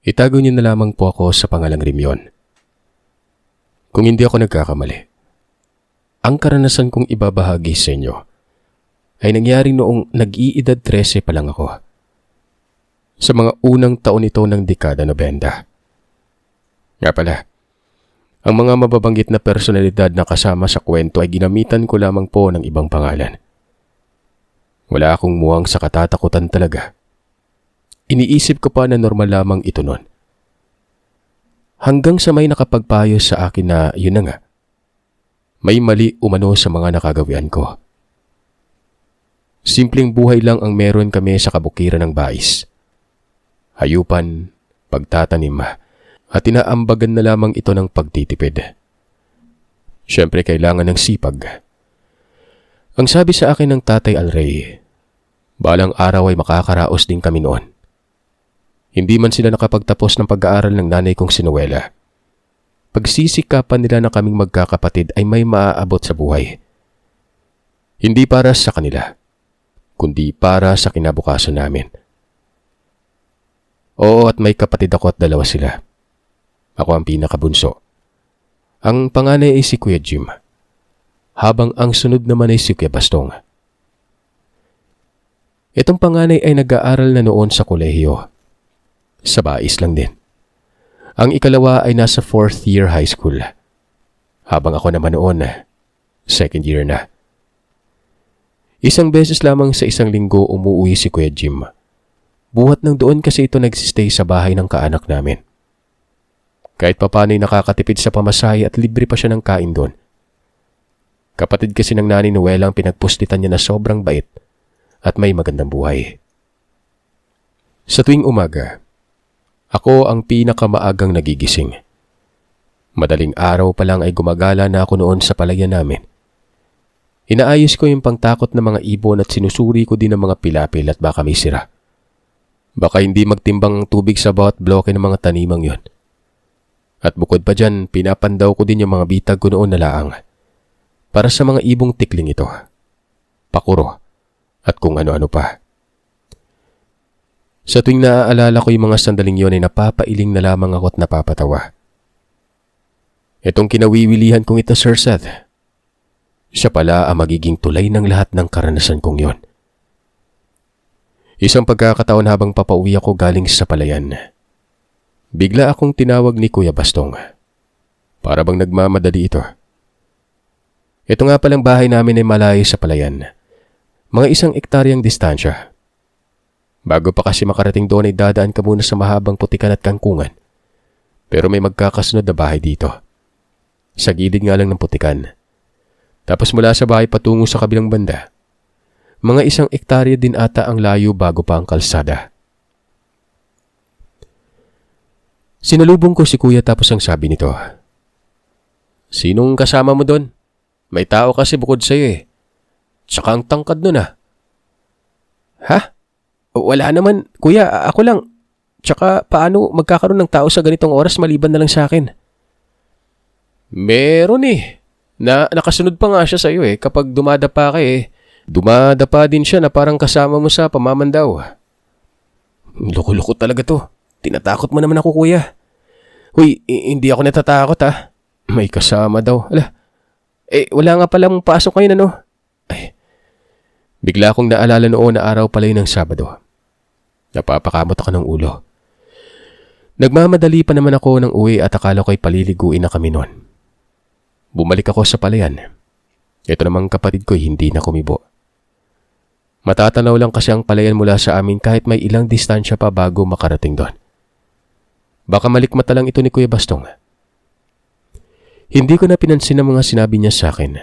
Itago niyo na lamang po ako sa pangalang Rimyon. Kung hindi ako nagkakamali, ang karanasan kong ibabahagi sa inyo ay nangyari noong nag-iedad 13 pa lang ako. Sa mga unang taon ito ng dekada 90. Nga pala, ang mga mababanggit na personalidad na kasama sa kwento ay ginamitan ko lamang po ng ibang pangalan. Wala akong muwang sa katatakutan talaga. Iniisip ko pa na normal lamang ito noon. Hanggang sa may nakapagpayo sa akin na yun na nga, may mali umano sa mga nakagawian ko. Simpleng buhay lang ang meron kami sa kabukiran ng bais. Hayupan, pagtatanim, at inaambagan na lamang ito ng pagtitipid. Siyempre kailangan ng sipag. Ang sabi sa akin ng Tatay Alrey, balang araw ay makakaraos din kami noon. Hindi man sila nakapagtapos ng pag-aaral ng nanay kong si Noela. Pagsisikapan nila na kaming magkakapatid ay may maaabot sa buhay. Hindi para sa kanila, kundi para sa kinabukasan namin. Oo, at may kapatid ako at dalawa sila. Ako ang pinakabunso. Ang panganay ay si Kuya Jim, habang ang sunod naman ay si Kuya Bastong. Itong panganay ay nag-aaral na noon sa kolehiyo. Sa bais lang din. Ang ikalawa ay nasa 4th year high school, habang ako naman noon, 2nd year na. Isang beses lamang sa isang linggo umuwi si Kuya Jim. Buhat ng doon kasi ito nagsistay sa bahay ng kaanak namin. Kahit papano'y nakakatipid sa pamasahe at libre pa siya ng kain doon. Kapatid kasi ng Nani Noela ang pinagpustitan niya na sobrang bait at may magandang buhay. Sa tuwing umaga, ako ang pinakamaagang nagigising. Madaling araw pa lang ay gumagala na ako noon sa palayan namin. Inaayos ko yung pangtakot ng mga ibon at sinusuri ko din ng mga pilapil at baka may sira. Baka hindi magtimbang ang tubig sa bawat bloke ng mga tanimang yon. At bukod pa dyan, pinapandaw ko din yung mga bitag ko noon na laang. Para sa mga ibong tikling ito. Pakuro. At kung ano-ano pa. Sa tuwing naaalala ko yung mga sandaling yon ay napapailing na lamang ako at napapatawa. Itong kinawiwilihan kong ito, Sir Seth. Siya pala ang magiging tulay ng lahat ng karanasan kong yon. Isang pagkakataon habang papauwi ako galing sa palayan. Bigla akong tinawag ni Kuya Bastong. Para bang nagmamadali ito. Ito nga palang bahay namin ay malayo sa palayan. Mga 1 hektaryang distansya. Bago pa kasi makarating doon ay dadaan ka muna sa mahabang putikan at kangkungan. Pero may magkakasunod na bahay dito. Sa gilid nga lang ng putikan. Tapos mula sa bahay patungo sa kabilang banda. Mga 1 hektarya din ata ang layo bago pa ang kalsada. Sinalubong ko si Kuya tapos ang sabi nito, "Sinong kasama mo doon? May tao kasi bukod sa'yo eh. Tsaka ang tangkad nun ah." "Ha? Wala naman, Kuya, ako lang. Tsaka paano magkakaroon ng tao sa ganitong oras maliban na lang sa akin?" "Meron eh. Nakasunod pa nga siya sa'yo eh. Kapag dumadapa ka eh, dumadapa din siya na parang kasama mo sa pamamandaw." "Loko-loko talaga to. Tinatakot mo naman ako, Kuya." "Huy, hindi ako natatakot ah. May kasama daw. Ala, wala nga palang pasok ngayon ano?" Bigla akong naalala noon na araw pala yun ng Sabado. Napapakamot ako ng ulo. Nagmamadali pa naman ako ng uwi at akala ko'y paliliguin na kami noon. Bumalik ako sa palayan. Ito namang kapatid ko'y hindi na kumibo. Matatanaw lang kasi ang palayan mula sa amin kahit may ilang distansya pa bago makarating doon. Baka malikmata lang ito ni Kuya Bastong. Hindi ko na pinansin ang mga sinabi niya sa akin.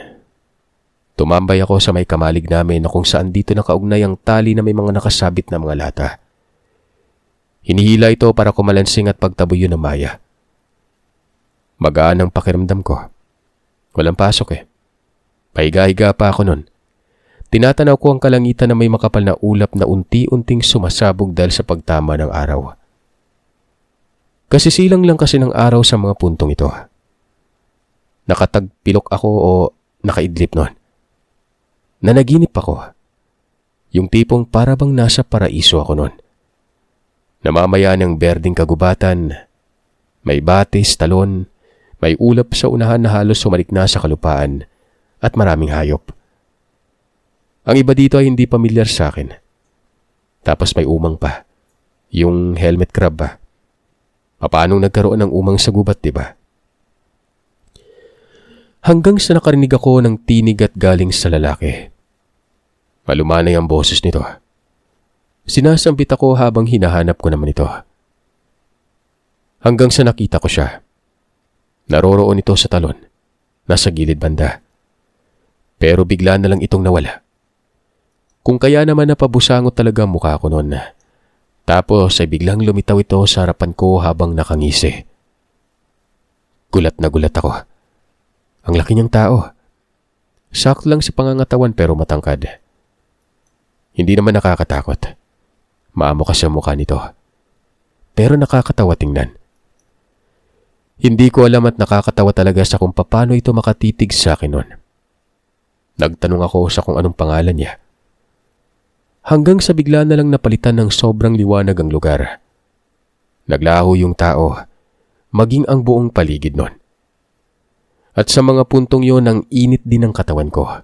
Tumambay ako sa may kamalig namin na kung saan dito nakaugnay ang tali na may mga nakasabit na mga lata. Hinihila ito para kumalansing at pagtaboy yun ng maya. Magaan ang pakiramdam ko. Walang pasok eh. Pahiga-higa pa ako nun. Tinatanaw ko ang kalangitan na may makapal na ulap na unti-unting sumasabog dahil sa pagtama ng araw. Kasisilang lang kasi ng araw sa mga puntong ito. Nakatagpilok ako o nakaidlip nun. Nanaginip ako. Yung tipong para bang nasa paraiso ako nun. Namamaya ng berdeng kagubatan, may batis, talon, may ulap sa unahan na halos sumalik na sa kalupaan at maraming hayop. Ang iba dito ay hindi pamilyar sa akin. Tapos may umang pa, yung helmet crab ba? Paano nagkaroon ng umang sa gubat, diba? Hanggang sa nakarinig ako ng tinig at galing sa lalaki. Malumanay ang boses nito. Sinasambit ako habang hinahanap ko naman ito. Hanggang sa nakita ko siya. Naroroon ito sa talon, nasa gilid banda. Pero bigla na lang itong nawala. Kung kaya naman napabusangot talaga ang mukha ko noon. Tapos ay biglang lumitaw ito sa harapan ko habang nakangisi. Gulat na gulat ako. Ang laki niyang tao. Sakto lang sa pangangatawan pero matangkad. Hindi naman nakakatakot. Maamokas ang mukha nito. Pero nakakatawa tingnan. Hindi ko alam at nakakatawa talaga sa kung paano ito makatitig sa akin noon. Nagtanong ako sa kung anong pangalan niya. Hanggang sa bigla na lang napalitan ng sobrang liwanag ang lugar. Naglaho yung tao, maging ang buong paligid nun. At sa mga puntong yon ang init din ng katawan ko.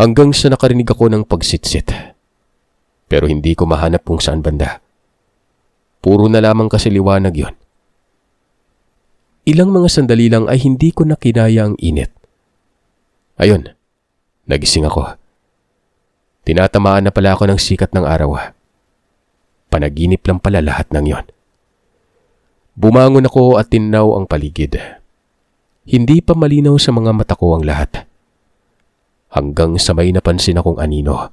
Hanggang sa nakarinig ako ng pagsitsit. Pero hindi ko mahanap kung saan banda. Puro na lamang kasi liwanag yon. Ilang mga sandali lang ay hindi ko nakinaya ang init. Ayun, nagising ako. Tinatamaan na pala ako ng sikat ng araw. Panaginip lang pala lahat ng yon. Bumangon ako at tinaw ang paligid. Hindi pa malinaw sa mga mata ko ang lahat. Hanggang sa may napansin akong anino.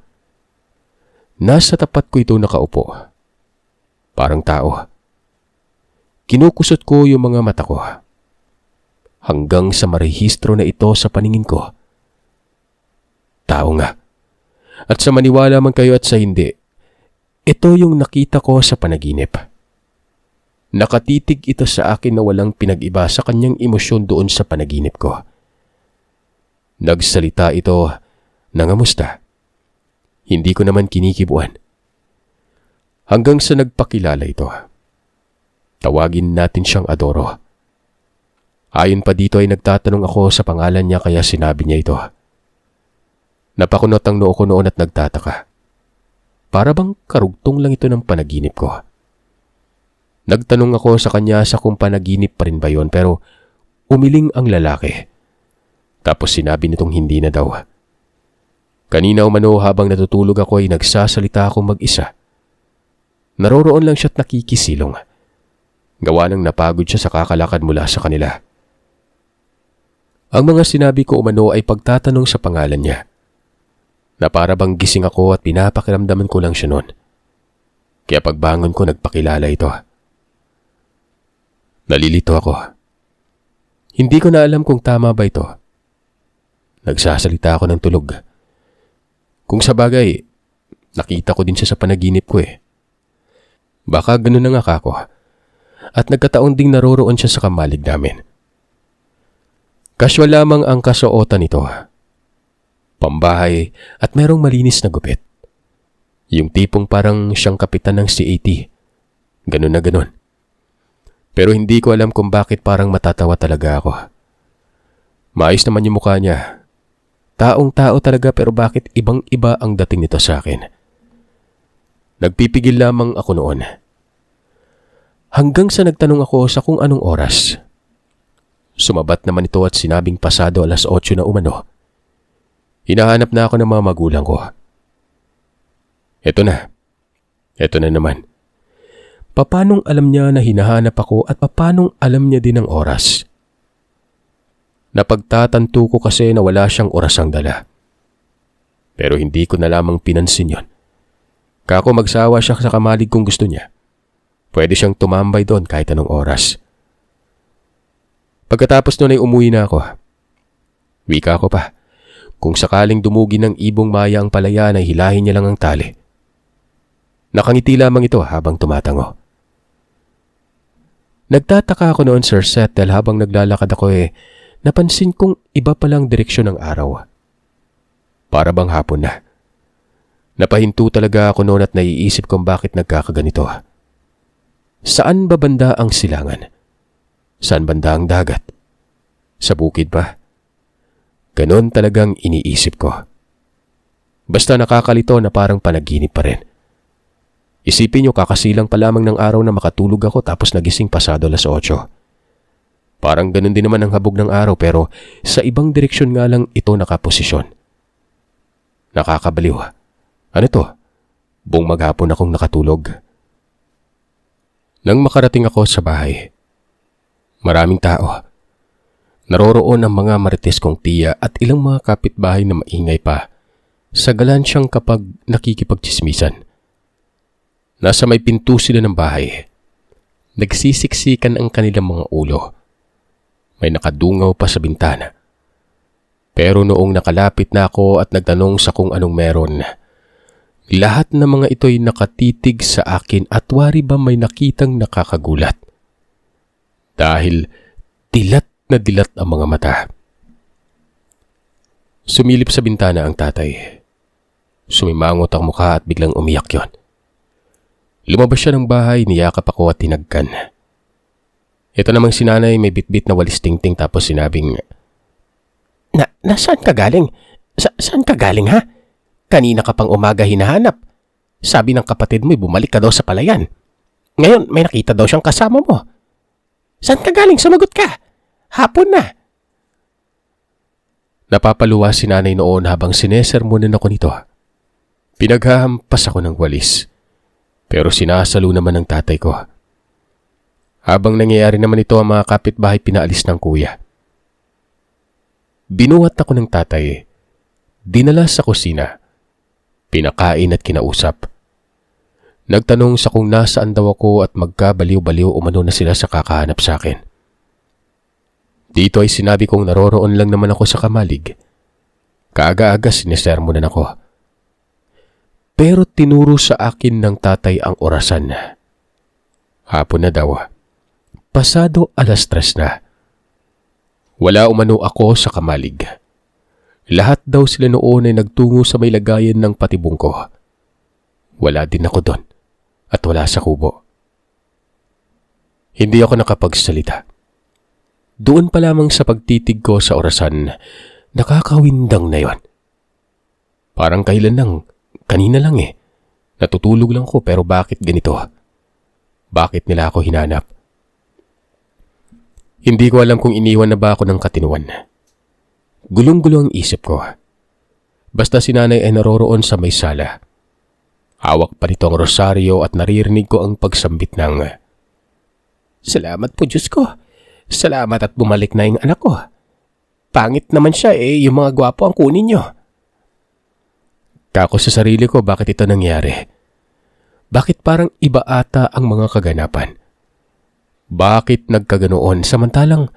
Nasa tapat ko ito nakaupo. Parang tao. Kinukusot ko yung mga mata ko. Hanggang sa marehistro na ito sa paningin ko. Tao nga. At sa maniwala man kayo at sa hindi, ito yung nakita ko sa panaginip. Nakatitig ito sa akin na walang pinag-iba sa kanyang emosyon doon sa panaginip ko. Nagsalita ito, nangamusta. Hindi ko naman kinikibuan. Hanggang sa nagpakilala ito. Tawagin natin siyang Adoro. Ayon pa dito ay nagtatanong ako sa pangalan niya kaya sinabi niya ito. Napakunot ang noo ko noon at nagtataka. Para bang karugtong lang ito ng panaginip ko. Nagtanong ako sa kanya sa kung panaginip pa rin ba yon pero umiling ang lalaki. Tapos sinabi nitong hindi na daw. Kanina umano habang natutulog ako ay nagsasalita akong mag-isa. Naroroon lang siya't nakikisilong. Gawa ng napagod siya sa kakalakad mula sa kanila. Ang mga sinabi ko umano ay pagtatanong sa pangalan niya. Na para bang gising ako at pinapakiramdaman ko lang siya noon. Kaya pagbangon ko nagpakilala ito. Nalilito ako. Hindi ko na alam kung tama ba ito. Nagsasalita ako ng tulog. Kung sa bagay, nakita ko din siya sa panaginip ko eh. Baka ganun na nga ako. At nagkataon ding naroroon siya sa kamalig namin. Casual lamang ang kasuotan nito. Pambahay at merong malinis na gupit. Yung tipong parang siyang kapitan ng C-80. Ganun na ganun. Pero hindi ko alam kung bakit parang matatawa talaga ako. Maayos naman yung mukha niya. Taong-tao talaga pero bakit ibang-iba ang dating nito sa akin. Nagpipigil lamang ako noon. Hanggang sa nagtanong ako sa kung anong oras. Sumabat naman ito at sinabing pasado 8:00 na umano. Hinahanap na ako ng mga magulang ko. Eto na. Eto na naman. Papanong alam niya na hinahanap ako at papanong alam niya din ang oras? Napagtatanto ko kasi na wala siyang orasang dala. Pero hindi ko na lamang pinansin yon. Kako magsawa siya sa kamalig kung gusto niya. Pwede siyang tumambay doon kahit anong oras. Pagkatapos noon ay umuwi na ako. Wika ko pa. Kung sakaling dumugi ng ibong maya ang palayan ay hilahin niya lang ang tali. Nakangiti lamang ito habang tumatango. Nagtataka ako noon, Sir Seth, dahil habang naglalakad ako napansin kong iba palang direksyon ng araw. Para bang hapon na. Napahinto talaga ako noon at naiisip kung bakit nagkakaganito. Saan ba banda ang silangan? Saan banda ang dagat? Sa bukid ba? Ganon talagang iniisip ko. Basta nakakalito na parang panaginip pa rin. Isipin nyo, kakasilang pa lamang ng araw na makatulog ako tapos nagising pasado 8:00. Parang ganun din naman ang habog ng araw pero sa ibang direksyon nga lang ito nakaposisyon. Nakakabaliw. Ano to? Buong maghapon akong nakatulog. Nang makarating ako sa bahay, maraming tao. Naroroon ang mga marites kong tiya at ilang mga kapitbahay na maingay pa. Sagalan siyang kapag nakikipagtsismisan. Nasa may pinto sila ng bahay. Nagsisiksikan ang kanilang mga ulo. May nakadungaw pa sa bintana. Pero noong nakalapit na ako at nagtanong sa kung anong meron, lahat ng mga ito'y nakatitig sa akin at wari ba may nakitang nakakagulat. Dahil dilat na dilat ang mga mata. Sumilip sa bintana ang tatay. Sumimangot ang mukha at biglang umiyak yon. Lumabas siya ng bahay, niyakap ako at tinagkan. Ito namang si nanay may bitbit na walis tingting tapos sinabing, Nasaan ka galing? Saan ka galing ha? Kanina ka pang umaga hinahanap. Sabi ng kapatid mo'y bumalik ka daw sa palayan. Ngayon may nakita daw siyang kasama mo. Saan ka galing? Sumagot ka. Hapon na. Napapaluwa si nanay noon habang sinesermonan ako nito. Pinaghahampas ako ng walis. Pero sinasalo naman ng tatay ko. Habang nangyayari naman ito ang mga kapitbahay pinaalis ng kuya. Binuhat ako ng tatay. Dinala sa kusina. Pinakain at kinausap. Nagtanong sa kung nasaan daw ako at magkabaliw-baliw umano na sila sa kakahanap sa akin. Dito ay sinabi kong naroroon lang naman ako sa Kamalig. Kaaga-aga sinesermonan ako. Pero tinuro sa akin ng tatay ang orasan. Hapon na daw. Pasado 3:00 na. Wala umano ako sa Kamalig. Lahat daw sila noon ay nagtungo sa may lagayan ng patibong ko. Wala din ako doon at wala sa kubo. Hindi ako nakapagsalita. Doon pa lamang sa pagtitig ko sa orasan, nakakawindang na yon. Parang kanina lang eh. Natutulog lang ko pero bakit ganito? Bakit nila ako hinanap? Hindi ko alam kung iniwan na ba ako ng katinuan. Gulong-gulo ang isip ko. Basta si nanay ay naroroon sa may sala. Hawak pa nito ang rosaryo at naririnig ko ang pagsambit ng, Salamat po Diyos ko. Salamat at bumalik na yung anak ko. Pangit naman siya yung mga gwapo ang kunin nyo. Kako sa sarili ko bakit ito nangyari. Bakit parang iba ata ang mga kaganapan? Bakit nagkaganoon samantalang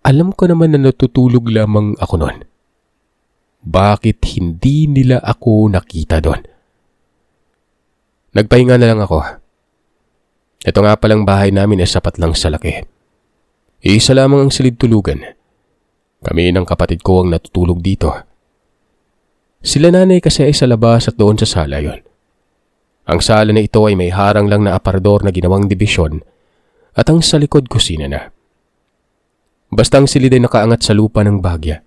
alam ko naman na natutulog lamang ako noon? Bakit hindi nila ako nakita doon? Nagpahinga na lang ako. Ito nga palang bahay namin ay sapat lang sa laki. Isa lamang ang silid tulugan. Kami ng kapatid ko ang natutulog dito. Sila nanay kasi ay sa labas at doon sa sala yon. Ang sala na ito ay may harang lang na aparador na ginawang dibisyon at ang sa likod kusina na. Basta ang silid ay nakaangat sa lupa ng bahagya.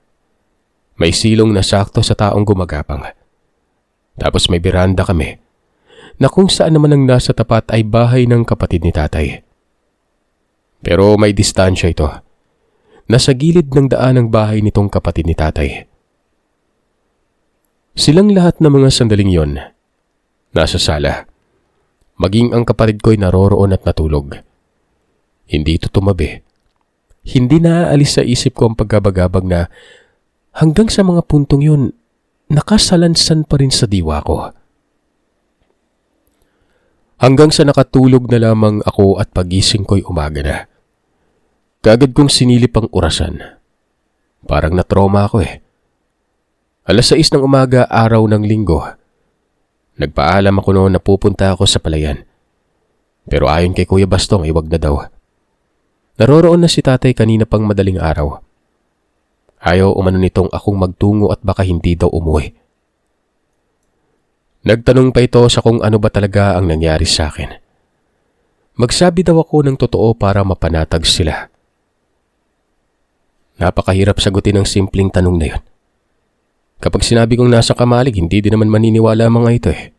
May silong na sakto sa taong gumagapang. Tapos may beranda kami na kung saan naman ang nasa tapat ay bahay ng kapatid ni tatay. Pero may distansya ito. Nasa gilid ng daan ang bahay nitong kapatid ni tatay. Silang lahat ng mga sandaling yon nasa sala. Maging ang kapatid ko'y naroroon at natulog. Hindi ito tumabi. Hindi naaalis sa isip ko ang pagkabagabag na hanggang sa mga puntong yun, nakasalansan pa rin sa diwa ko. Hanggang sa nakatulog na lamang ako at pagising ko'y umaga na. Kaagad kong sinilip ang orasan. Parang na-trauma ako 6:00 ng umaga, araw ng linggo. Nagpaalam ako noon na pupunta ako sa palayan. Pero ayon kay Kuya Bastong ay wag na daw. Naroroon na si tatay kanina pang madaling araw. Ayaw umano nitong akong magtungo at baka hindi daw umuwi. Nagtanong pa ito sa kung ano ba talaga ang nangyari sa akin. Magsabi daw ako ng totoo para mapanatag sila. Napakahirap sagutin ang simpleng tanong na yun. Kapag sinabi kong nasa kamalig, hindi din naman maniniwala ang mga ito eh.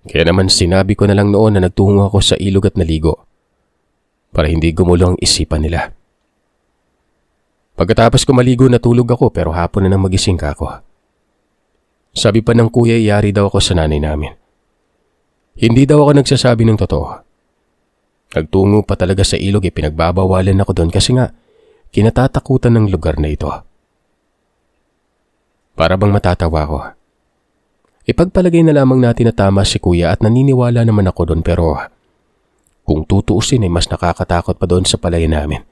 Kaya naman sinabi ko na lang noon na nagtungo ako sa ilog at naligo para hindi gumulo ang isipan nila. Pagkatapos ko maligo, natulog ako pero hapon na nang magising ka ako. Sabi pa ng kuya, yari daw ako sa nanay namin. Hindi daw ako nagsasabi ng totoo. Nagtungo pa talaga sa ilog pinagbabawalan ako doon kasi nga kinatatakutan ng lugar na ito. Para bang matatawa ko. Ipagpalagay na lamang natin na tama si kuya at naniniwala naman ako doon pero kung tutuusin ay mas nakakatakot pa doon sa palayan namin.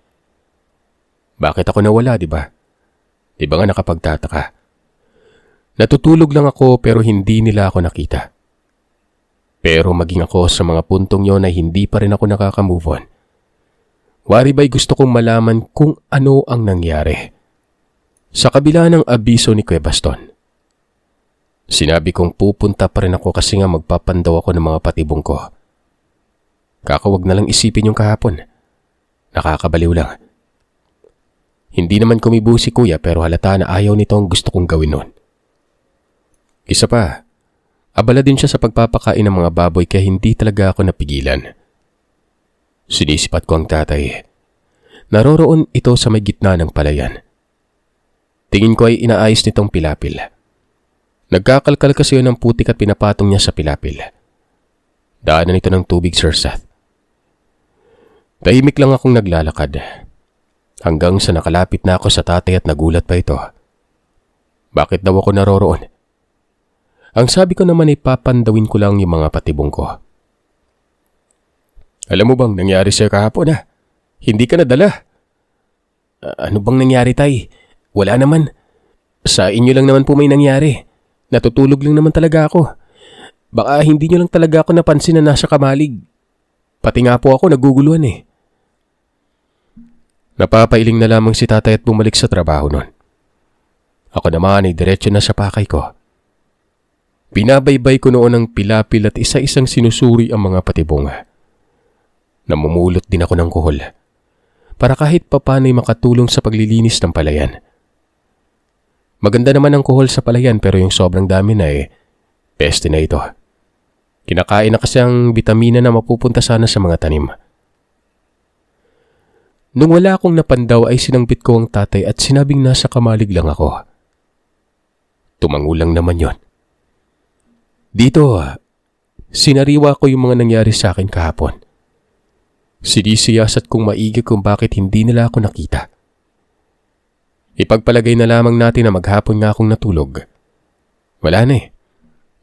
Bakit ako nawala, di ba? Di ba nga nakapagtataka? Natutulog lang ako pero hindi nila ako nakita. Pero maging ako sa mga puntong yon ay hindi pa rin ako nakaka-move on. Wari ba'y gusto kong malaman kung ano ang nangyari. Sa kabila ng abiso ni Kuya Baston, sinabi kong pupunta pa rin ako kasi nga magpapandaw ako ng mga patibong ko. Kakawag na lang isipin yung kahapon. Nakakabaliw lang. Hindi naman kumibo si kuya pero halata na ayaw nito ang gusto kong gawin noon. Isa pa, abala din siya sa pagpapakain ng mga baboy kaya hindi talaga ako napigilan. Sinisipat ko ang tatay. Naroroon ito sa may gitna ng palayan. Tingin ko ay inaayos nitong pilapil. Nagkakalkal kasi yun ng putik at pinapatong niya sa pilapil. Daanan ito ng tubig, Sir Seth. Tahimik lang akong naglalakad. Hanggang sa nakalapit na ako sa tatay at nagulat pa ito. Bakit daw ako naroroon? Ang sabi ko naman ay papandawin ko lang yung mga patibong ko. Alam mo bang nangyari sa'yo kahapon ha? Hindi ka nadala. Ano bang nangyari, tay? Wala naman. Sa inyo lang naman po may nangyari. Natutulog lang naman talaga ako. Baka hindi nyo lang talaga ako napansin na nasa kamalig. Pati nga po ako naguguluhan eh. Napapailing na lamang si tatay at bumalik sa trabaho nun. Ako naman ay diretso na sa pakay ko. Binabaybay ko noon ang pilapil at isa-isang sinusuri ang mga patibong. Namumulot din ako ng kuhol para kahit papanay makatulong sa paglilinis ng palayan. Maganda naman ang kuhol sa palayan pero yung sobrang dami na peste na ito. Kinakain na kasi ang bitamina na mapupunta sana sa mga tanim. Nung wala akong napandaw ay sinangbit ko ang tatay at sinabing nasa kamalig lang ako. Tumangulang naman yon. Dito, sinariwa ko yung mga nangyari sa akin kahapon. Sinisiyasat kong maigi kung bakit hindi nila ako nakita. Ipagpalagay na lamang natin na maghapon nga akong natulog. Wala na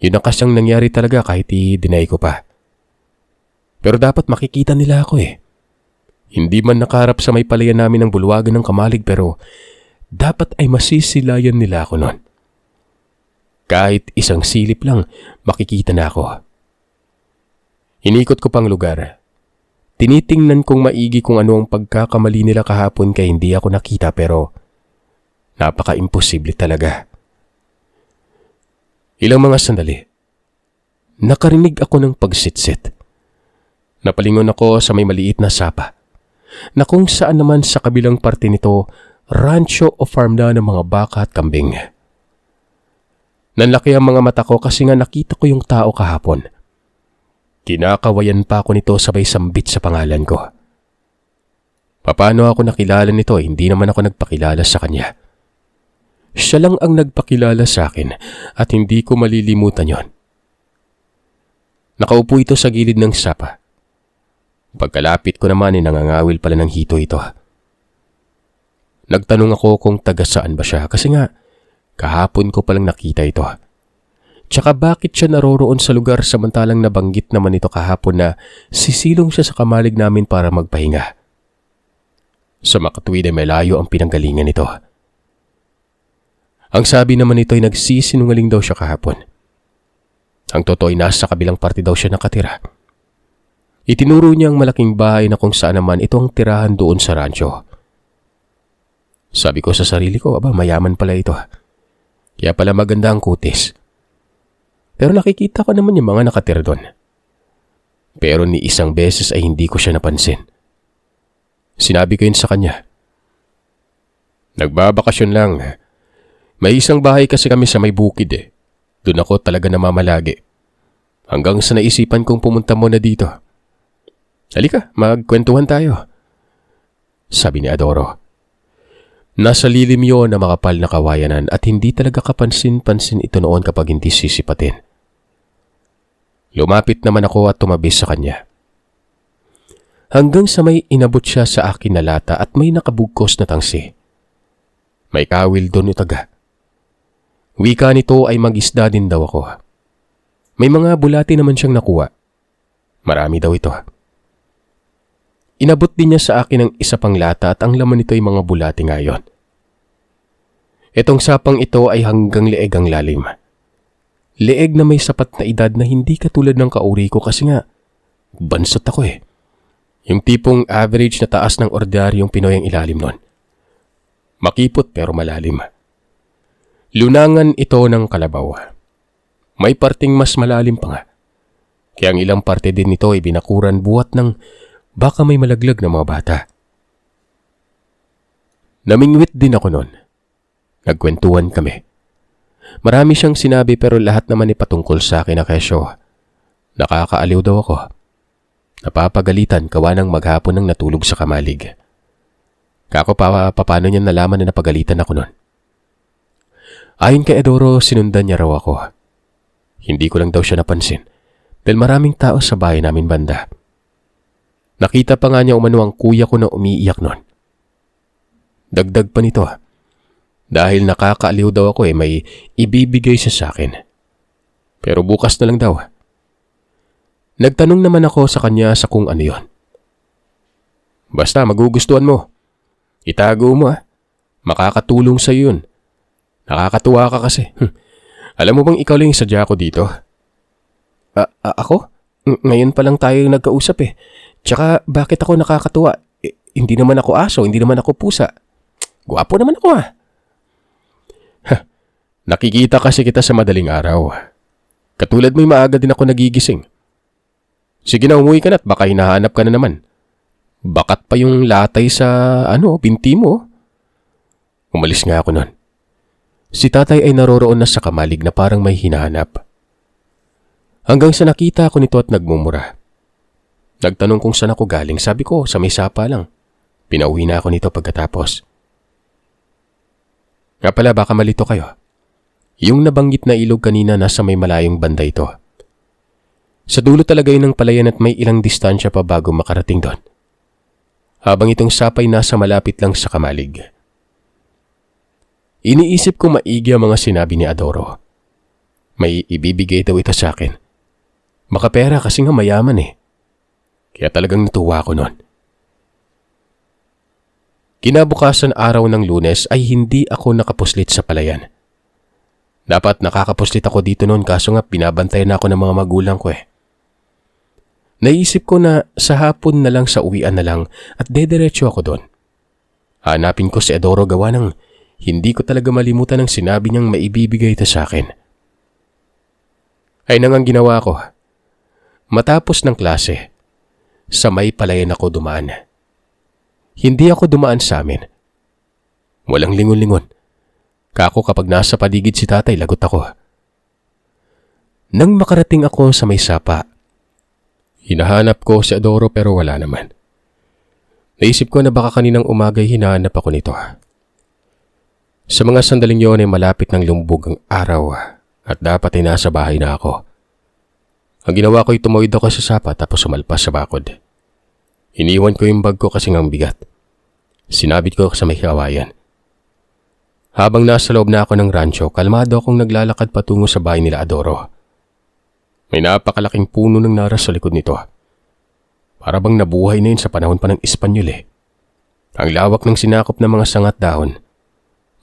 Yun ang kasyang nangyari talaga kahit i-deny ko pa. Pero dapat makikita nila ako Hindi man nakaharap sa may palayan namin ng bulwagan ng kamalig pero dapat ay masisilayan nila ako noon. Kahit isang silip lang, makikita na ako. Inikot ko pang lugar. Tinitingnan kong maigi kung ano ang pagkakamali nila kahapon kaya hindi ako nakita pero napaka-imposible talaga. Ilang mga sandali, nakarinig ako ng pagsitsit. Napalingon ako sa may maliit na sapa na kung saan naman sa kabilang parte nito, rancho o farm na ng mga baka at kambing. Nanlaki ang mga mata ko kasi nga nakita ko yung tao kahapon. Kinakawayan pa ako nito sabay sambit sa pangalan ko. Paano ako nakilala nito? Hindi naman ako nagpakilala sa kanya. Siya lang ang nagpakilala sa akin at hindi ko malilimutan yon. Nakaupo ito sa gilid ng sapa. Pagkalapit ko naman nangangawil pala ng hito ito. Nagtanong ako kung taga saan ba siya kasi nga kahapon ko palang nakita ito. Tsaka bakit siya naroroon sa lugar samantalang nabanggit naman ito kahapon na sisilong siya sa kamalig namin para magpahinga. Sa makatuwid ay malayo ang pinanggalingan nito. Ang sabi naman nito ay nagsisinungaling daw siya kahapon. Ang totoo ay nasa kabilang parte daw siya nakatira. Itinuro niya ang malaking bahay na kung saan naman ito ang tirahan doon sa rancho. Sabi ko sa sarili ko, mayaman pala ito. Kaya pala maganda ang kutis. Pero nakikita ko naman yung mga nakatira doon. Pero ni isang beses ay hindi ko siya napansin. Sinabi ko yun sa kanya. Nagbabakasyon lang. May isang bahay kasi kami sa may bukid eh. Doon ako talaga namamalagi. Hanggang sa naisipan kong pumunta muna dito. Halika, magkwentuhan tayo. Sabi ni Adoro. Nasa lilim yun na makapal na kawayanan at hindi talaga kapansin-pansin ito noon kapag hindi sisipatin. Lumapit naman ako at tumabi sa kanya. Hanggang sa may inabot siya sa akin na lata at may nakabugkos na tangsi. May kawil doon itaga. Wika nito ay mag-isda din daw ako. May mga bulati naman siyang nakuha. Marami daw ito. Inabot din niya sa akin ang isa pang lata at ang laman nito ay mga bulati ngayon. Itong sapang ito ay hanggang leeg ang lalim. Leeg na may sapat na edad na hindi katulad ng kauri ko kasi nga bansot ako eh. Yung tipong average na taas ng ordinaryong Pinoy ang ilalim nun. Makipot pero malalim. Lunangan ito ng kalabaw. May parting mas malalim pa nga. Kaya ang ilang parte din nito ay binakuran buhat ng baka may malaglag na mga bata. Namingwit din ako nun. Nagkwentuhan kami. Marami siyang sinabi pero lahat naman ay patungkol sa akin na kesyo. Nakakaaliw daw ako. Napapagalitan kawa ng maghapon nang natulog sa kamalig. Kako paano niya nalaman na napagalitan ako nun? Ayon kay Adoro, sinundan niya raw ako. Hindi ko lang daw siya napansin dahil maraming tao sa bahay namin banda. Nakita pa nga niya umano ang kuya ko na umiiyak nun. Dagdag pa nito. Dahil nakakaaliw daw ako may ibibigay siya sa akin. Pero bukas na lang daw. Nagtanong naman ako sa kanya sa kung ano yon. Basta magugustuhan mo. Itago mo Makakatulong sa yun. Nakakatuwa ka kasi. Alam mo bang ikaw lang yung sadya ko dito? Ako? Ngayon pa lang tayo nagkausap eh. Tsaka bakit ako nakakatuwa? Hindi naman ako aso, hindi naman ako pusa. Gwapo naman ako Nakikita kasi kita sa madaling araw. Katulad mo'y maaga din ako nagigising. Sige na, umuwi ka na at baka hinahanap ka na naman. Bakat pa yung latay sa binti mo. Umalis nga ako nun. Si tatay ay naroroon na sa kamalig na parang may hinahanap. Hanggang sa nakita ako nito at nagmumura. Nagtanong kung saan ako galing. Sabi ko, sa may sapa lang. Pinauwi na ako nito pagkatapos. Nga pala, baka malito kayo. Yung nabanggit na ilog kanina nasa may malayong banda ito. Sa dulo talaga yun ng palayan at may ilang distansya pa bago makarating doon. Habang itong sapay nasa malapit lang sa kamalig. Iniisip ko maigi ang mga sinabi ni Adoro. May ibibigay daw ito sa akin. Makapera kasi nga mayaman eh. Kaya talagang natuwa ako noon. Kinabukasan araw ng Lunes ay hindi ako nakapuslit sa palayan. Dapat nakakapuslit ako dito noon kaso nga binabantayan ako ng mga magulang ko eh. Naisip ko na sa hapon na lang sa uwian na lang at dediretso ako doon. Hanapin ko si Adoro gawa ng hindi ko talaga malimutan ang sinabi niyang maibibigay ito sa akin. Ay nang ang ginawa ko. Matapos ng klase, sa may palayan ako dumaan. Hindi ako dumaan sa amin. Walang lingon-lingon. Kako kapag nasa paligid si tatay, lagot ako. Nang makarating ako sa may sapa, hinahanap ko si Adoro pero wala naman. Naisip ko na baka kaninang umagay hinahanap ako nito. Sa mga sandaling yun ay malapit ng lumbog ang araw at dapat ay nasa bahay na ako. Ang ginawa ko ay tumawid ako sa sapa tapos sumalpas sa bakod. Iniwan ko yung bag ko kasi ngang bigat. Sinabit ko sa may kawayan. Habang nasa loob na ako ng rancho, kalmado akong naglalakad patungo sa bahay nila Adoro. May napakalaking puno ng naras sa likod nito. Para bang nabuhay na yun sa panahon pa ng Espanyol eh. Ang lawak ng sinakop ng mga sangat dahon.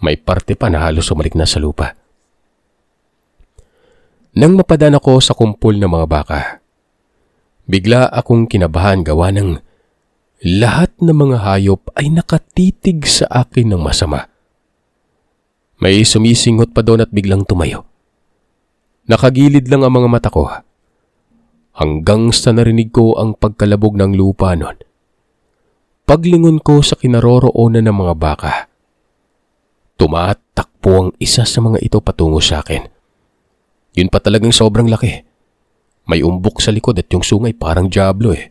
May parte pa na halos sumalik na sa lupa. Nang mapadaan ako sa kumpol ng mga baka, bigla akong kinabahan gawa ng lahat ng mga hayop ay nakatitig sa akin ng masama. May sumisingot pa doon at biglang tumayo. Nakagilid lang ang mga mata ko hanggang sa narinig ko ang pagkalabog ng lupa nun. Paglingon ko sa kinaroroonan ng mga baka, tumatakbo ang isa sa mga ito patungo sa akin. Yun pa talagang sobrang laki. May umbok sa likod at yung sungay parang diablo eh.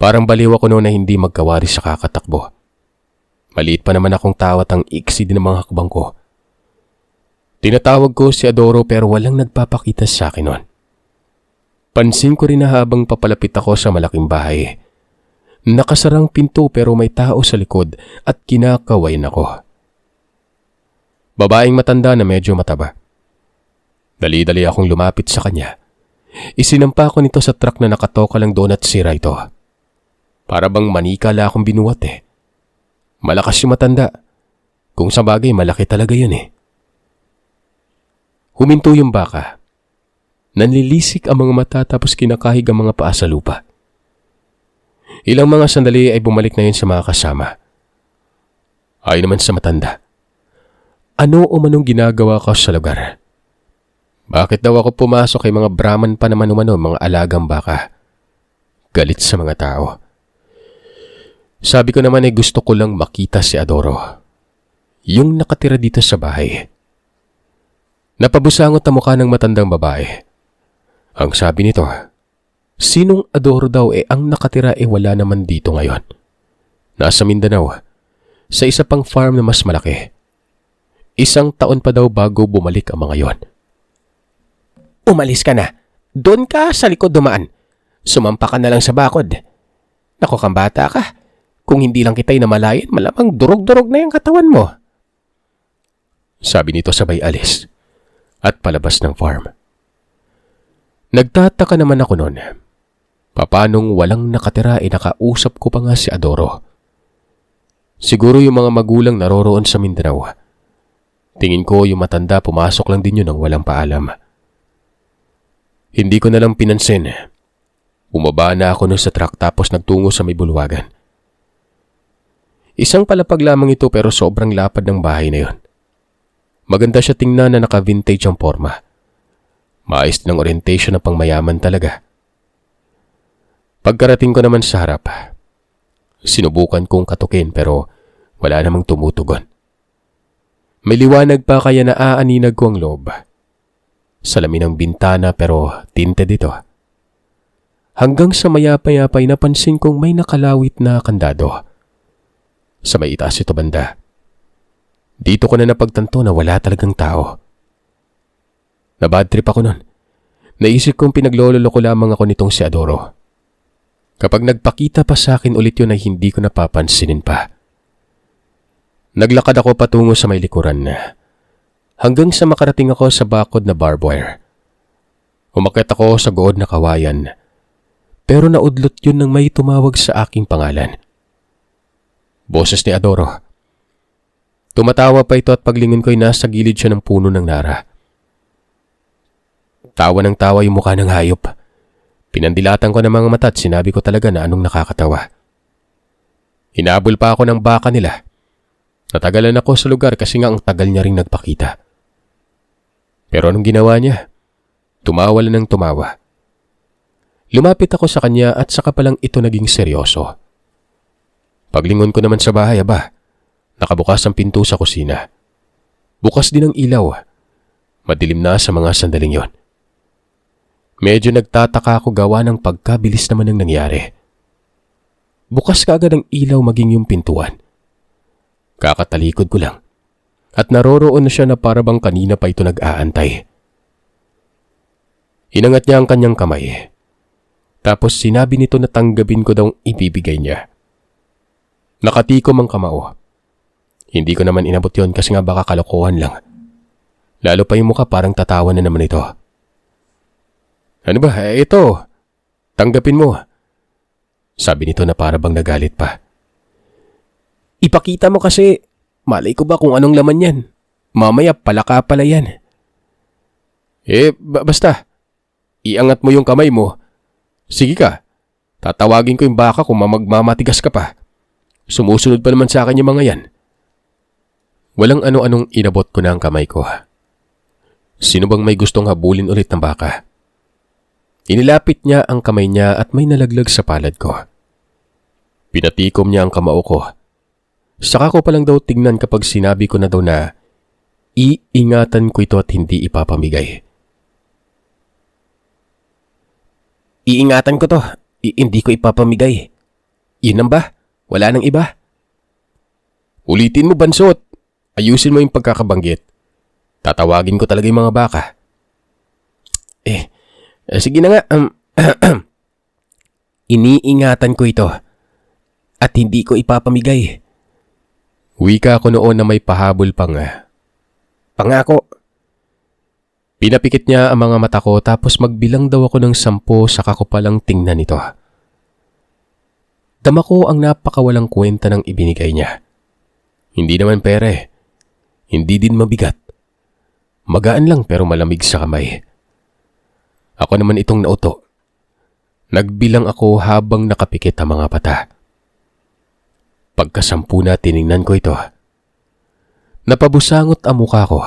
Parang baliw ako noon na hindi magkawari sa kakatakbo. Maliit pa naman akong tao at ang iksi din ng mga hakbang ko. Tinatawag ko si Adoro pero walang nagpapakita sa akin noon. Pansin ko rin na habang papalapit ako sa malaking bahay, nakasarang pinto pero may tao sa likod at kinakawain ako. Babaeng matanda na medyo mataba. Dali-dali akong lumapit sa kanya. Isinampa ko nito sa truck na nakatoka lang doon at sira ito. Para bang manikala akong binuhat eh. Malakas yung matanda. Kung sa bagay malaki talaga yun eh. Huminto yung baka. Nanlilisik ang mga mata tapos kinakahig ang mga paa sa lupa. Ilang mga sandali ay bumalik na yun sa mga kasama. Ay naman sa matanda. Ano o manong ginagawa ka sa lugar? Bakit daw ako pumasok kay mga Brahman pa naman umano mga alagang baka? Galit sa mga tao. Sabi ko naman ay gusto ko lang makita si Adoro. Yung nakatira dito sa bahay. Napabusangot ang mukha ng matandang babae. Ang sabi nito, sinong Adoro daw ang nakatira wala naman dito ngayon. Nasa Mindanao, sa isa pang farm na mas malaki. 1 taon pa daw bago bumalik ang mga yon. Umalis ka na. Doon ka sa likod dumaan. Sumampa ka na lang sa bakod. Naku kang bata ka. Kung hindi lang kita'y namalayan, malamang durog-durog na yung katawan mo. Sabi nito sabay alis at palabas ng farm. Nagtataka naman ako noon. Papanong walang nakatira nakausap ko pa nga si Adoro. Siguro yung mga magulang naroroon sa Mindanao. Tingin ko yung matanda pumasok lang din yun nang walang paalam. Hindi ko na lang pinansin. Bumaba na ako nun sa truck tapos nagtungo sa may bulwagan. Isang palapag lamang ito pero sobrang lapad ng bahay na yon. Maganda siya tingnan na naka-vintage ang forma. Maayos din ang orientation ng pangmayaman talaga. Pagkarating ko naman sa harap, sinubukan kong katukin pero wala namang tumutugon. May liwanag pa kaya naaaninag ko ang loob. Salamin ng bintana pero tinted ito. Hanggang sa maya-payapay napansin kong may nakalawit na kandado. Sa may itaas ito banda. Dito ko na napagtanto na wala talagang tao. Nabad trip ako nun. Naisip kong pinaglololo ko lamang ako nitong si Adoro. Kapag nagpakita pa sa akin ulit yun ay hindi ko napapansinin pa. Naglakad ako patungo sa may likuran na hanggang sa makarating ako sa bakod na barbed wire. Umakyat ako sa good na kawayan pero naudlot yun nang may tumawag sa aking pangalan. Boses ni Adoro. Tumatawa pa ito at paglingon ko'y nasa gilid siya ng puno ng nara. Tawa ng tawa yung mukha ng hayop. Pinandilatan ko ng mga mata at sinabi ko talaga na anong nakakatawa. Hinabol pa ako ng baka nila. Natagalan ako sa lugar kasi nga ang tagal niya ring nagpakita. Pero anong ginawa niya? Tumawa lang ng tumawa. Lumapit ako sa kanya at saka palang ito naging seryoso. Paglingon ko naman sa bahay, nakabukas ang pinto sa kusina. Bukas din ang ilaw. Madilim na sa mga sandaling yon. Medyo nagtataka ako gawa ng pagkabilis naman ng nangyari. Bukas kaagad ang ilaw maging yung pintuan. Kakatalikod ko lang. At naroroon na siya na parabang kanina pa ito nag-aantay. Inangat niya ang kanyang kamay. Tapos sinabi nito na tanggapin ko daw ibibigay niya. Nakatikom ang kamao. Hindi ko naman inabot yon kasi nga baka kalokohan lang. Lalo pa yung mukha parang tatawa na naman ito. Ano ba? Ito. Tanggapin mo. Sabi nito na parabang nagalit pa. Ipakita mo kasi. Malay ko ba kung anong laman yan? Mamaya palaka pala yan. Basta. Iangat mo yung kamay mo. Sige ka. Tatawagin ko yung baka kung magmamatigas ka pa. Sumusunod pa naman sa akin yung mga yan. Walang ano-anong inabot ko na ang kamay ko. Sino bang may gustong habulin ulit ng baka? Inilapit niya ang kamay niya at may nalaglag sa palad ko. Pinatikom niya ang kamao ko. Saka ko palang daw tignan kapag sinabi ko na daw na iingatan ko ito at hindi ipapamigay. Iingatan ko to. Hindi ko ipapamigay. Yun lang ba? Wala nang iba? Ulitin mo, Bansot. Ayusin mo yung pagkakabanggit. Tatawagin ko talaga yung mga baka. Sige na nga. Iniingatan ko ito at hindi ko ipapamigay. Wika ko noon na may pahabol pang pangako. Pinapikit niya ang mga mata ko tapos magbilang daw ako ng 10 saka ko palang tingnan ito. Dama ko ang napakawalang kwenta ng ibinigay niya. Hindi naman pera eh. Hindi din mabigat. Magaan lang pero malamig sa kamay. Ako naman itong nauto. Nagbilang ako habang nakapikit ang mga mata. Pagkasampu na tiningnan ko ito. Napabusangot ang mukha ko.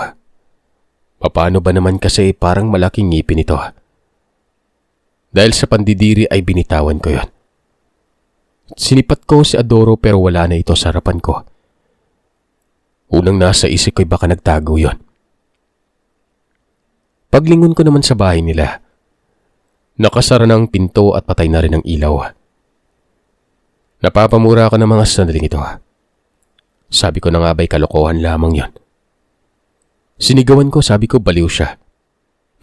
Paano ba naman kasi parang malaking ngipin ito? Dahil sa pandidiri ay binitawan ko yon. Sinipat ko si Adoro pero wala na ito sa harapan ko. Unang nasa isip ko'y baka nagtago yon. Paglingon ko naman sa bahay nila, nakasara na ang pinto at patay na rin ang ilaw. Napapamura ako ng mga sandaling ito. Sabi ko na nga ba'y kalokohan lamang yon. Sinigawan ko, sabi ko baliw siya.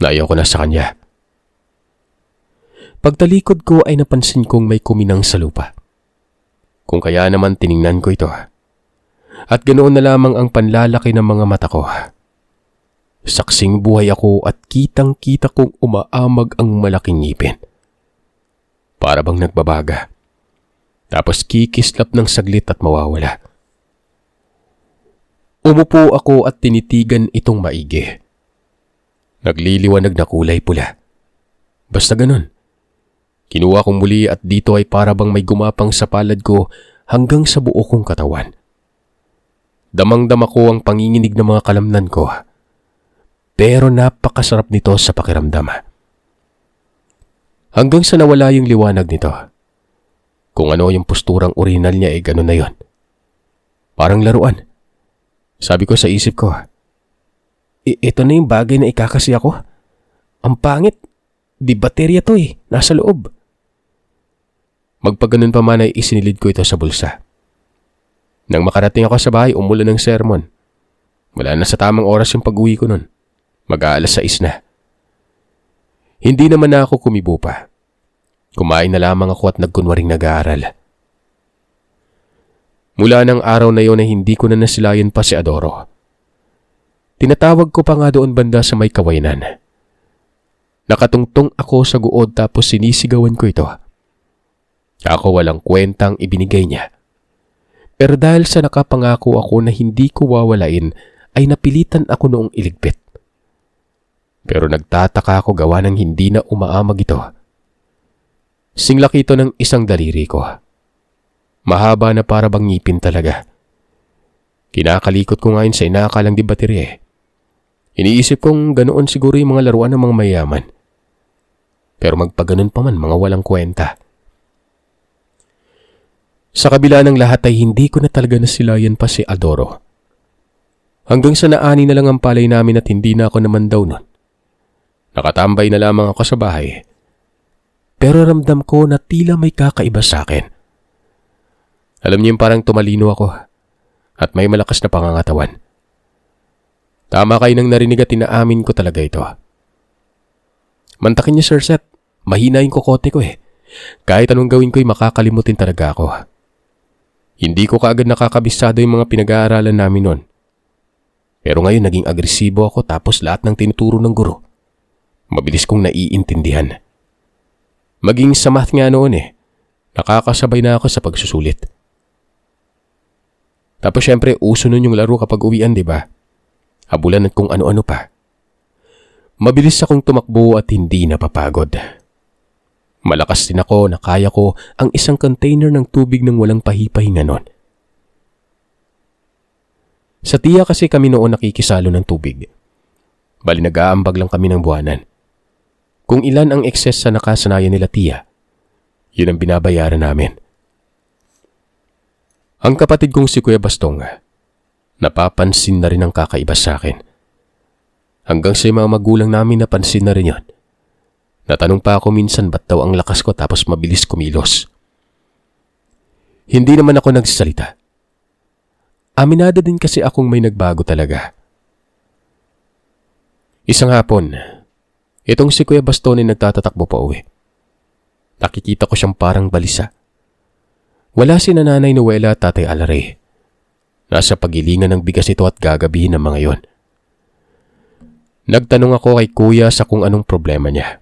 Naayaw ko na sa kanya. Pagtalikod ko ay napansin kong may kuminang sa lupa. Kung kaya naman tiningnan ko ito. At ganoon na lamang ang panlalaki ng mga mata ko. Saksing buhay ako at kitang-kita kong umaamag ang malaking ngipin. Para bang nagbabaga. Tapos kikislap ng saglit at mawawala. Umupo ako at tinitigan itong maigi. Nagliliwanag na kulay pula. Basta ganun. Kinuha kong muli at dito ay para bang may gumapang sa palad ko hanggang sa buo kong katawan. Damang-dama ko ang panginginig ng mga kalamnan ko. Pero napakasarap nito sa pakiramdam. Hanggang sa nawala yung liwanag nito. Kung ano yung posturang original niya ay gano'n na yon. Parang laruan. Sabi ko sa isip ko, ito na yung bagay na ikakasi ako. Ang pangit. Di baterya to eh. Nasa loob. Magpaganon pa man ay isinilid ko ito sa bulsa. Nang makarating ako sa bahay, umulan ng sermon. Wala na sa tamang oras yung pag-uwi ko nun. Mag-aalas 6 na. Hindi naman na ako kumibo pa. Kumain na lamang ako at nagkunwaring nag-aaral. Mula ng araw na yon ay hindi ko na nasilayan pa si Adoro. Tinatawag ko pa nga doon banda sa may kawayanan. Nakatungtong ako sa guod tapos sinisigawan ko ito. Ako walang kwentang ibinigay niya. Pero dahil sa nakapangako ako na hindi ko wawalain ay napilitan ako noong iligpit. Pero nagtataka ako gawa ng hindi na umaamag ito. Singlaki ito ng isang daliri ko. Mahaba na para bang ngipin talaga. Kinakalikot ko ngayon sa inakalang di baterya. Iniisip kong ganoon siguro yung mga laruan ng mga mayaman. Pero magpaganon pa man mga walang kwenta. Sa kabila ng lahat ay hindi ko na talaga nasilayan pa si Adoro. Hanggang sa naani na lang ang palay namin at hindi na ako naman daw nun. Nakatambay na lamang ako sa bahay. Pero ramdam ko na tila may kakaiba sa akin. Alam niyo yung parang tumalino ako at may malakas na pangangatawan. Tama kayo nang narinig at tinaamin ko talaga ito. Mantakin niyo Sir Seth, mahina yung kokote ko eh. Kahit anong gawin ko'y makakalimutin talaga ako. Hindi ko kaagad nakakabisado yung mga pinag-aaralan namin noon. Pero ngayon naging agresibo ako tapos lahat ng tinuturo ng guro. Mabilis kong naiintindihan. Maging sa math nga noon eh, nakakasabay na ako sa pagsusulit. Tapos syempre uso nun yung laro kapag uwian, di ba? Habulan at kung ano-ano pa. Mabilis akong tumakbo at hindi napapagod. Malakas din ako na kaya ko ang isang container ng tubig ng walang pahipahinga nun. Sa tiya kasi kami noon nakikisalo ng tubig. Bali nag-aambag lang kami ng buwanan. Kung ilan ang excess sa nakasanayan nila tiya, yun ang binabayaran namin. Ang kapatid kong si Kuya Bastong, napapansin na rin ang kakaiba sa akin. Hanggang sa mga magulang namin napansin na rin yun. Natanong pa ako minsan ba't daw ang lakas ko tapos mabilis kumilos. Hindi naman ako nagsasalita. Aminado din kasi akong may nagbago talaga. Isang hapon, itong si Kuya Bastong ay nagtatatakbo pa uwi. Nakikita ko siyang parang balisa. Wala si Nanay Noela at Tatay Alare. Nasa pagilingan ng bigas ito at gagabihin ng mga yon. Nagtanong ako kay Kuya sa kung anong problema niya.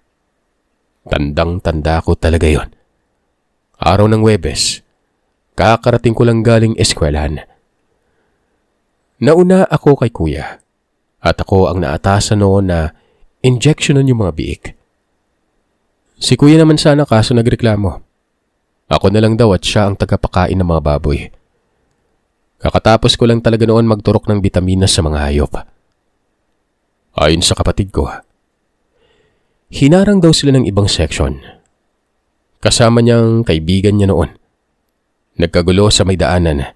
Tandang-tanda ko talaga yon. Araw ng Huwebes, kakarating ko lang galing eskwelahan. Nauna ako kay Kuya at ako ang naatasan noon na injectionan yung mga biik. Si Kuya naman sana kaso nagreklamo. Ako na lang daw at siya ang tagapakain ng mga baboy. Kakatapos ko lang talaga noon magturok ng bitaminas sa mga hayop. Ayon sa kapatid ko, hinarang daw sila ng ibang section. Kasama niyang kaibigan niya noon. Nagkagulo sa may daanan.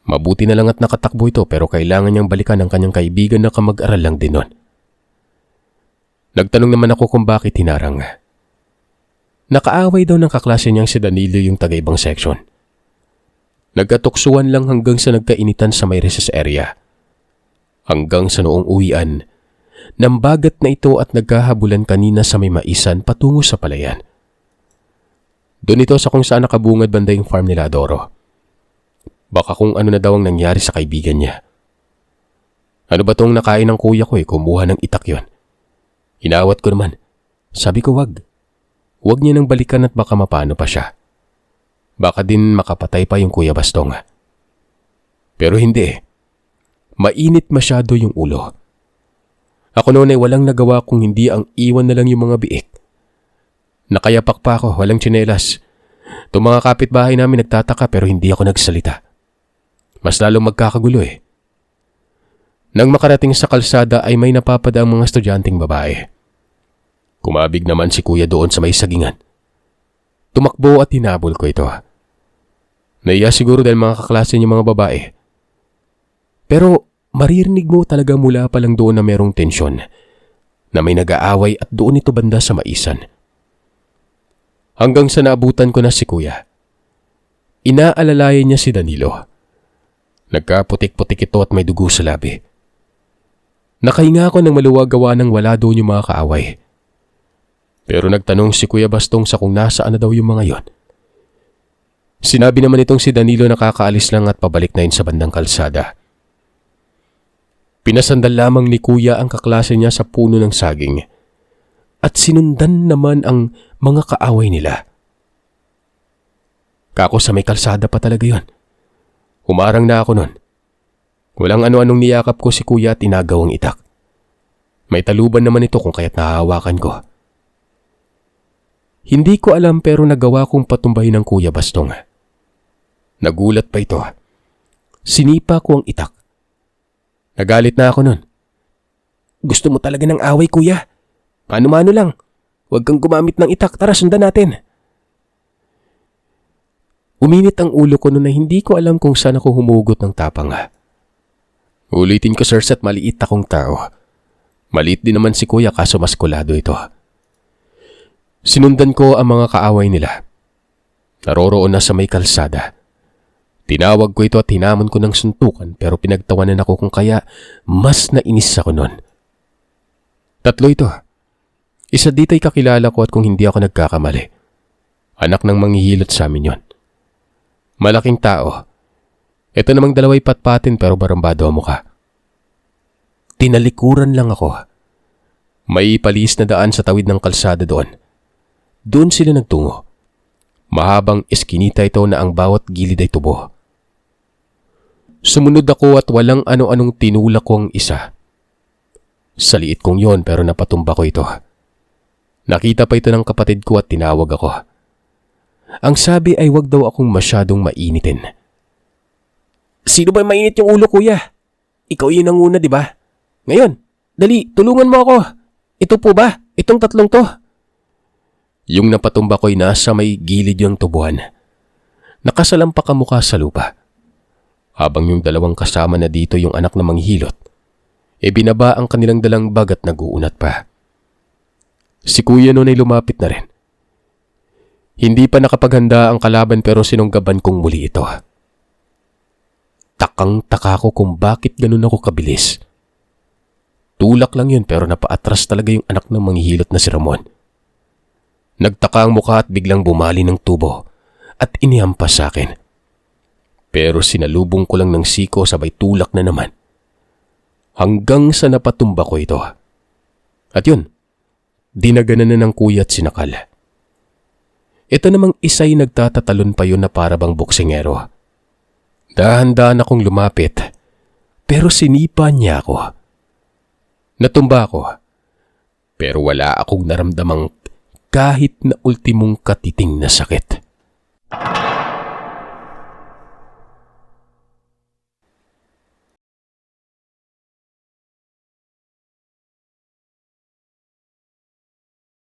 Mabuti na lang at nakatakbo ito pero kailangan niyang balikan ang kanyang kaibigan na kamag-aral lang din noon. Nagtanong naman ako kung bakit hinarang. Nakaaway daw ng kaklase niyang si Danilo yung taga-ibang section. Nagkatuksuan lang hanggang sa nagkainitan sa may recess area. Hanggang sa noong uwian, nambagat na ito at nagkahabulan kanina sa may maisan patungo sa palayan. Doon ito sa kung saan nakabungad banda yung farm nila Adoro. Baka kung ano na daw ang nangyari sa kaibigan niya. Ano ba tong nakain ng kuya ko kumuha ng itak yon. Inawat ko naman. Sabi ko wag. Huwag niya nang balikan at baka mapano pa siya. Baka din makapatay pa yung Kuya Bastong. Pero hindi. Mainit masyado yung ulo. Ako noon ay walang nagawa kung hindi ang iwan na lang yung mga biik. Nakayapak pa ako, walang tsinelas. Itong mga kapitbahay namin nagtataka pero hindi ako nagsalita. Mas lalong magkakagulo eh. Nang makarating sa kalsada ay may napapadaang mga estudyanteng babae. Kumabig naman si Kuya doon sa may sagingan. Tumakbo at hinabol ko ito. Naiya siguro dahil mga kaklase niya mga babae. Pero maririnig mo talaga mula pa lang doon na merong tensyon, na may nag-aaway at doon ito banda sa maisan. Hanggang sa naabutan ko na si Kuya. Inaalalayan niya si Danilo. Nagkaputik-putik ito at may dugo sa labi. Nakahinga ako ng maluwag gawa ng wala doon yung mga kaaway. Pero nagtanong si Kuya Bastong sa kung nasaan na daw yung mga yon. Sinabi naman itong si Danilo na kakaalis lang at pabalik na yun sa bandang kalsada. Pinasandal lamang ni Kuya ang kaklase niya sa puno ng saging at sinundan naman ang mga kaaway nila. Kako sa may kalsada pa talaga yon. Humarang na ako nun. Walang ano-anong niyakap ko si Kuya at inagaw ang itak. May taluban naman ito kung kaya't nahahawakan ko. Hindi ko alam pero nagawa kong patumbahin ng Kuya Bastong. Nagulat pa ito. Sinipa ko ang itak. Nagalit na ako nun. Gusto mo talaga ng away, Kuya? Mano-mano lang. Huwag kang gumamit ng itak. Tara, sundan natin. Uminit ang ulo ko noon na hindi ko alam kung saan ako humugot ng tapang. Ulitin ko, sir, at maliit akong tao. Maliit din naman si Kuya kaso maskulado ito. Sinundan ko ang mga kaaway nila. Naroroon na sa may kalsada. Tinawag ko ito at hinamon ko ng suntukan pero pinagtawanan ako kung kaya mas nainis ako nun. Tatlo ito. Isa dito ay kakilala ko at kung hindi ako nagkakamali. Anak ng manghihilot sa amin yon. Malaking tao. Ito namang dalaway patpatin pero barambado ang mukha. Tinalikuran lang ako. May palis na daan sa tawid ng kalsada doon. Doon sila nagtungo. Mahabang eskinita ito na ang bawat gilid ay tubo. Sumunod ako at walang ano-anong tinulak ko ang isa. Sa liit kong yon pero napatumba ko ito. Nakita pa ito ng kapatid ko at tinawag ako. Ang sabi ay wag daw akong masyadong mainitin. Sino ba mainit yung ulo, Kuya? Ikaw yun ang una, di ba? Ngayon, Dali, tulungan mo ako. Ito po ba? Itong tatlong to? Yung napatumba ko'y nasa may gilid yung tubuhan. Nakasalampak ang mukha sa lupa. Habang yung dalawang kasama na dito yung anak na manghilot, binaba ang kanilang dalang bag at nag-uunat pa. Si kuya noon ay lumapit na rin. Hindi pa nakapaghanda ang kalaban pero sinunggaban kong muli ito. Takang-taka ko kung bakit ganun ako kabilis. Tulak lang yun pero napaatras talaga yung anak ng manghihilot na si Ramon. Nagtaka ang mukha at biglang bumali ng tubo at inihampas sa akin. Pero sinalubong ko lang ng siko sabay tulak na naman. Hanggang sa napatumba ko ito. At yun, dinaganan na ng kuya at sinakal. Ito namang isa'y nagtatatalon pa yun na para bang boksingero. Dahan-dahan akong lumapit, pero sinipa niya ako. Natumba ako, pero wala akong naramdamang kahit na ultimong katiting na sakit.